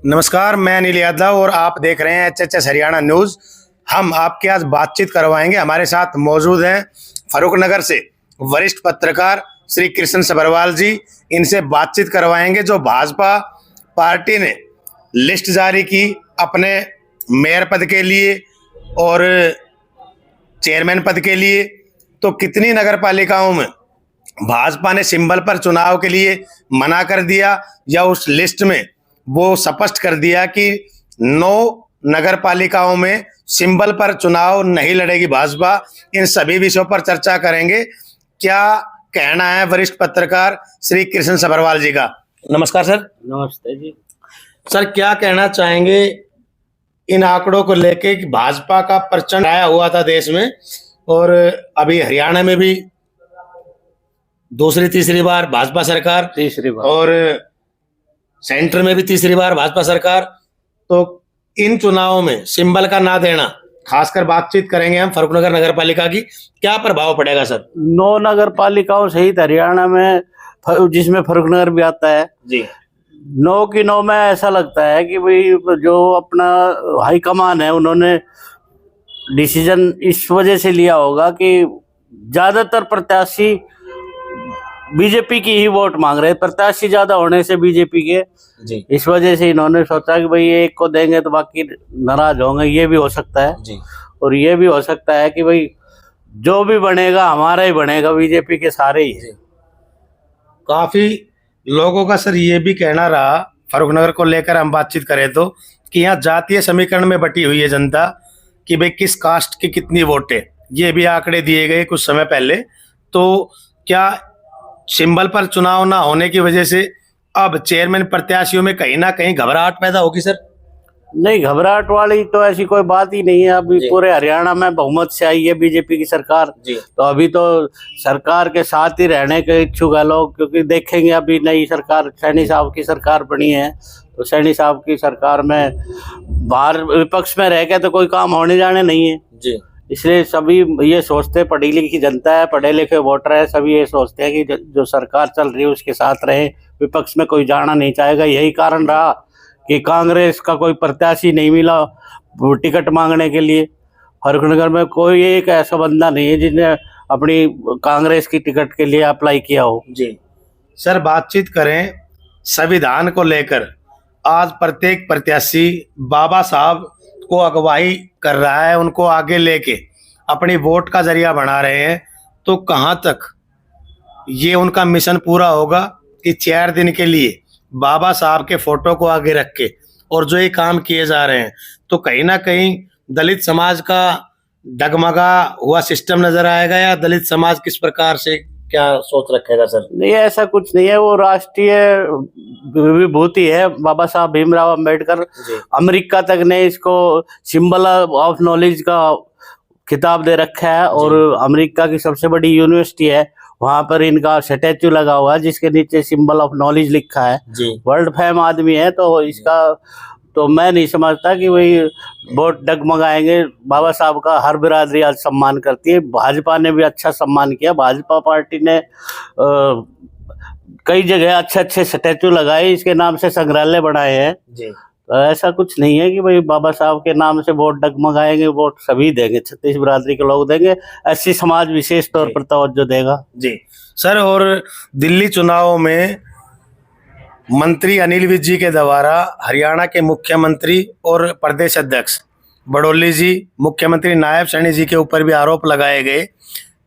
नमस्कार, मैं अनिल यादव और आप देख रहे हैं एचएचएस हरियाणा न्यूज़। हम आपके आज बातचीत करवाएंगे। हमारे साथ मौजूद हैं फर्रुखनगर से वरिष्ठ पत्रकार श्री कृष्ण सभरवाल जी। इनसे बातचीत करवाएंगे जो भाजपा पार्टी ने लिस्ट जारी की अपने मेयर पद के लिए और चेयरमैन पद के लिए। तो कितनी नगर पालिकाओं में भाजपा ने सिंबल पर चुनाव के लिए मना कर दिया या उस लिस्ट में वो स्पष्ट कर दिया कि 9 नगर पालिकाओं में सिंबल पर चुनाव नहीं लड़ेगी भाजपा। इन सभी विषयों पर चर्चा करेंगे। क्या कहना है वरिष्ठ पत्रकार श्री कृष्ण सभरवाल जी का। नमस्कार सर। नमस्ते जी। सर, क्या कहना चाहेंगे इन आंकड़ों को लेके कि भाजपा का प्रचंड आया हुआ था देश में और अभी हरियाणा में भी दूसरी तीसरी बार भाजपा सरकार, तीसरी बार, और सेंटर में भी तीसरी बार भाजपा सरकार। तो इन चुनावों में सिंबल का ना देना, खासकर बातचीत करेंगे हम फर्रुखनगर नगर पालिका की, क्या प्रभाव पड़ेगा सर? 9 नगर पालिकाओं सहित हरियाणा में जिसमें फर्रुखनगर भी आता है जी, 9 की 9 में ऐसा लगता है कि भाई जो अपना हाईकमान है उन्होंने डिसीजन इस वजह से लिया होगा कि ज्यादातर प्रत्याशी बीजेपी की ही वोट मांग रहे हैं। प्रत्याशी ज्यादा होने से बीजेपी के जी, इस वजह से इन्होंने सोचा कि भाई एक को देंगे तो बाकी नाराज होंगे। ये भी हो सकता है जी। और ये भी हो सकता है कि भाई जो भी बनेगा हमारा ही बनेगा, बीजेपी के सारे ही। काफी लोगों का सर ये भी कहना रहा, फर्रुखनगर को लेकर हम बातचीत करें तो, कि यहाँ जातीय समीकरण में बटी हुई है जनता कि भाई किस कास्ट की कितनी वोटें। ये भी आंकड़े दिए गए कुछ समय पहले। तो क्या सिंबल पर चुनाव ना होने की वजह से अब चेयरमैन प्रत्याशियों में कहीं ना कहीं घबराहट पैदा होगी सर? नहीं, घबराहट वाली तो ऐसी कोई बात ही नहीं है। अभी पूरे हरियाणा में बहुमत से आई है बीजेपी की सरकार जी। तो अभी तो सरकार के साथ ही रहने के इच्छुक है लोग, क्योंकि देखेंगे अभी नई सरकार सैनी साहब की सरकार बनी है तो सैनी साहब की सरकार में बाहर विपक्ष में रह के तो कोई काम होने जाने नहीं है जी। इसलिए सभी ये सोचते, पढ़ी लिखी जनता है, पढ़े लिखे वोटर है, सभी ये सोचते हैं कि जो सरकार चल रही है उसके साथ रहे, विपक्ष में कोई जाना नहीं चाहेगा। यही कारण रहा कि कांग्रेस का कोई प्रत्याशी नहीं मिला टिकट मांगने के लिए। फर्रुखनगर में कोई एक ऐसा बंदा नहीं है जिसने अपनी कांग्रेस की टिकट के लिए अप्लाई किया हो। जी सर, बातचीत करें संविधान को लेकर। आज प्रत्येक प्रत्याशी बाबा साहब को अगुवाई कर रहा है, उनको आगे लेके अपनी वोट का जरिया बना रहे हैं। तो कहाँ तक ये उनका मिशन पूरा होगा कि 4 दिन के लिए बाबा साहब के फोटो को आगे रख के और जो ये काम किए जा रहे हैं, तो कहीं ना कहीं दलित समाज का डगमगा हुआ सिस्टम नजर आएगा या दलित समाज किस प्रकार से क्या सोच रखेगा सर? नहीं, ऐसा कुछ नहीं है। वो राष्ट्रीय विभूति है बाबा साहब भीमराव अंबेडकर। अमेरिका तक ने इसको सिंबल ऑफ नॉलेज का खिताब दे रखा है और अमेरिका की सबसे बड़ी यूनिवर्सिटी है, वहां पर इनका स्टैचू लगा हुआ है जिसके नीचे सिंबल ऑफ नॉलेज लिखा है। वर्ल्ड फेम आदमी है तो इसका तो मैं नहीं समझता कि वही वोट डगमगाएंगे। बाबा साहब का हर बिरादरी आज सम्मान करती है। भाजपा ने भी अच्छा सम्मान किया। भाजपा पार्टी ने कई जगह अच्छे अच्छे स्टैचू लगाए, इसके नाम से संग्रहालय बनाए हैं। तो ऐसा कुछ नहीं है कि भाई बाबा साहब के नाम से वोट डगमगाएंगे। वोट सभी देंगे, 36 बिरादरी के लोग देंगे। ऐसी समाज विशेष तौर पर तवज्जो देगा। जी सर, और दिल्ली चुनाव में मंत्री अनिल विज जी के द्वारा हरियाणा के मुख्यमंत्री और प्रदेश अध्यक्ष बड़ौली जी, मुख्यमंत्री नायब सैनी जी के ऊपर भी आरोप लगाए गए।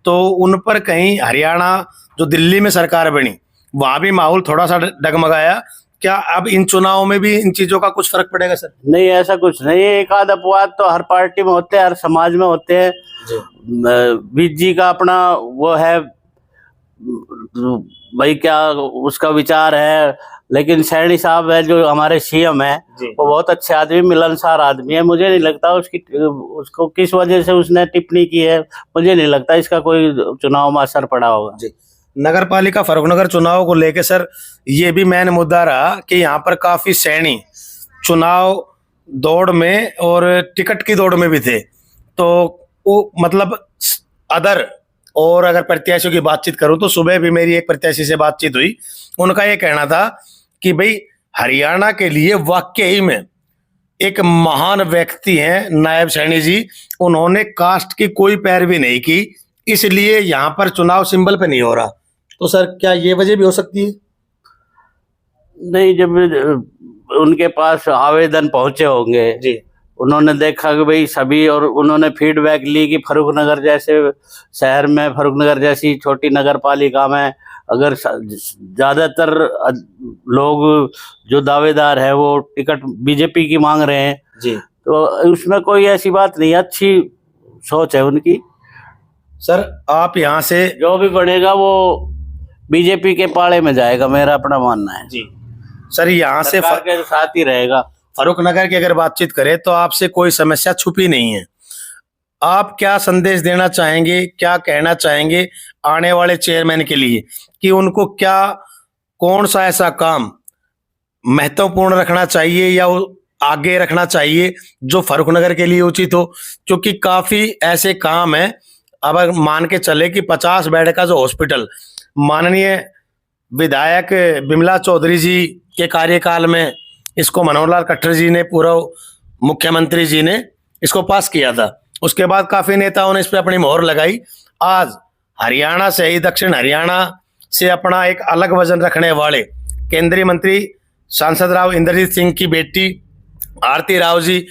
तो उन पर कहीं हरियाणा जो दिल्ली में सरकार बनी वहां भी माहौल थोड़ा सा डगमगाया। क्या अब इन चुनावों में भी इन चीजों का कुछ फर्क पड़ेगा सर? नहीं, ऐसा कुछ नहीं है। एक आध अपवाद तो हर पार्टी में होते हैं, हर समाज में होते हैं। विज जी का अपना वो है भाई, क्या उसका विचार है, लेकिन सैनी साहब है जो हमारे सीएम है वो बहुत अच्छे आदमी, मिलनसार आदमी है। मुझे नहीं लगता उसको किस वजह से उसने टिप्पणी की है, मुझे नहीं लगता इसका कोई चुनाव में असर पड़ा होगा। जी। नगर पालिका फर्रुखनगर चुनाव को लेकर सर ये भी मेन मुद्दा रहा कि यहाँ पर काफी सैनी चुनाव दौड़ में और टिकट की दौड़ में भी थे। तो वो मतलब अदर, और अगर प्रत्याशियों की बातचीत करूं तो सुबह भी मेरी एक प्रत्याशी से बातचीत हुई, उनका ये कहना था कि भाई हरियाणा के लिए वाकई में एक महान व्यक्ति हैं नायब सैनी जी। उन्होंने कास्ट की कोई पैरवी नहीं की, इसलिए यहाँ पर चुनाव सिंबल पे नहीं हो रहा। तो सर क्या ये वजह भी हो सकती है? नहीं, जब उनके पास आवेदन पहुंचे होंगे जी उन्होंने देखा कि भाई सभी, और उन्होंने फीडबैक ली कि फर्रुखनगर जैसे शहर में, फर्रुखनगर जैसी छोटी नगर पालिका में अगर ज्यादातर लोग जो दावेदार है वो टिकट बीजेपी की मांग रहे हैं जी, तो उसमें कोई ऐसी बात नहीं, अच्छी सोच है उनकी। सर आप यहाँ से जो भी बनेगा वो बीजेपी के पाले में जाएगा, मेरा अपना मानना है। जी सर, यहाँ से सरकार के साथ ही रहेगा। फर्रुखनगर की अगर बातचीत करें तो आपसे कोई समस्या छुपी नहीं है। आप क्या संदेश देना चाहेंगे, क्या कहना चाहेंगे आने वाले चेयरमैन के लिए कि उनको क्या, कौन सा ऐसा काम महत्वपूर्ण रखना चाहिए या आगे रखना चाहिए जो फर्रुखनगर के लिए उचित हो? क्योंकि काफी ऐसे काम हैं। अब अगर मान के चले कि 50 बेड का जो हॉस्पिटल माननीय विधायक बिमला चौधरी जी के कार्यकाल में इसको मनोहर लाल खट्टर जी ने, पूर्व मुख्यमंत्री जी ने इसको पास किया था। उसके बाद काफी नेताओं ने इस पर अपनी मोहर लगाई। आज हरियाणा से ही, दक्षिण हरियाणा से अपना एक अलग वजन रखने वाले केंद्रीय मंत्री सांसद राव इंद्रजीत सिंह की बेटी आरती राव जी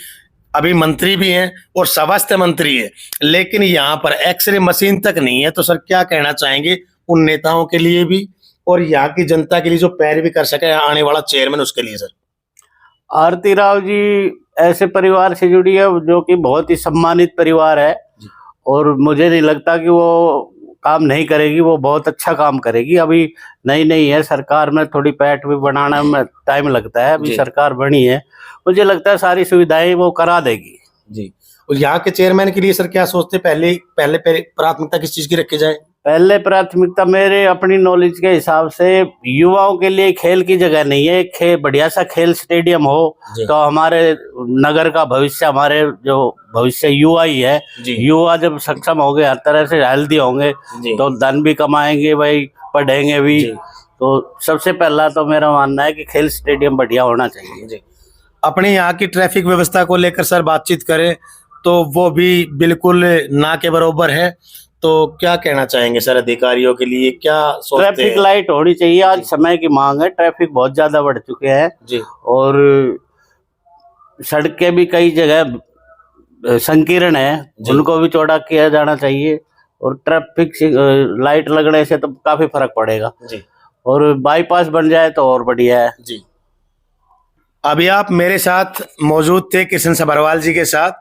अभी मंत्री भी हैं और स्वास्थ्य मंत्री है, लेकिन यहाँ पर एक्सरे मशीन तक नहीं है। तो सर क्या कहना चाहेंगे उन नेताओं के लिए भी और यहाँ की जनता के लिए जो पैरवी कर सके आने वाला चेयरमैन, उसके लिए? सर आरती राव जी ऐसे परिवार से जुड़ी है जो कि बहुत ही सम्मानित परिवार है और मुझे नहीं लगता कि वो काम नहीं करेगी, वो बहुत अच्छा काम करेगी। अभी नई नई है सरकार में, थोड़ी पैठ भी बनाने में टाइम लगता है। अभी सरकार बनी है, मुझे लगता है सारी सुविधाएं वो करा देगी। जी, और यहाँ के चेयरमैन के लिए सर क्या सोचते, पहले प्राथमिकता किस चीज की रखी जाए? पहले प्राथमिकता मेरे अपनी नॉलेज के हिसाब से युवाओं के लिए खेल की जगह नहीं है, बढ़िया सा खेल स्टेडियम हो तो हमारे नगर का भविष्य, हमारे जो भविष्य युवा ही है, युवा जब सक्षम होंगे, हर तरह से हेल्दी होंगे तो धन भी कमाएंगे भाई, पढ़ेंगे भी। तो सबसे पहला तो मेरा मानना है कि खेल स्टेडियम बढ़िया होना चाहिए। अपने यहाँ की ट्रैफिक व्यवस्था को लेकर सर बातचीत करें तो वो भी बिल्कुल ना के बराबर है। तो क्या कहना चाहेंगे सर अधिकारियों के लिए, क्या सोचते हैं? ट्रैफिक लाइट होनी चाहिए, आज समय की मांग है, ट्रैफिक बहुत ज्यादा बढ़ चुके हैं जी, और सड़कें भी कई जगह संकीर्ण है, उनको भी चौड़ा किया जाना चाहिए और ट्रैफिक लाइट लगने से तो काफी फर्क पड़ेगा जी। और बाईपास बन जाए तो और बढ़िया है जी। अभी आप मेरे साथ मौजूद थे कृष्ण सभरवाल जी के साथ,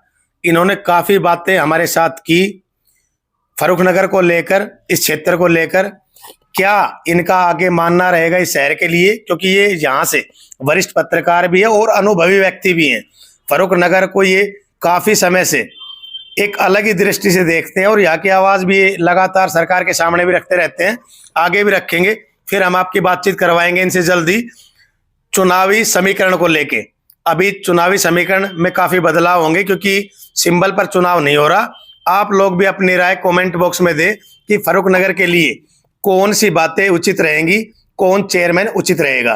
इन्होंने काफी बातें हमारे साथ की फर्रुखनगर को लेकर, इस क्षेत्र को लेकर। क्या इनका आगे मानना रहेगा इस शहर के लिए, क्योंकि ये यहाँ से वरिष्ठ पत्रकार भी है और अनुभवी व्यक्ति भी हैं। फर्रुखनगर को ये काफी समय से एक अलग ही दृष्टि से देखते हैं और यहाँ की आवाज भी ये लगातार सरकार के सामने भी रखते रहते हैं, आगे भी रखेंगे। फिर हम आपकी बातचीत करवाएंगे इनसे जल्दी चुनावी समीकरण को लेके। अभी चुनावी समीकरण में काफी बदलाव होंगे क्योंकि सिंबल पर चुनाव नहीं हो रहा। आप लोग भी अपनी राय कमेंट बॉक्स में दें कि फर्रुखनगर के लिए कौन सी बातें उचित रहेंगी, कौन चेयरमैन उचित रहेगा।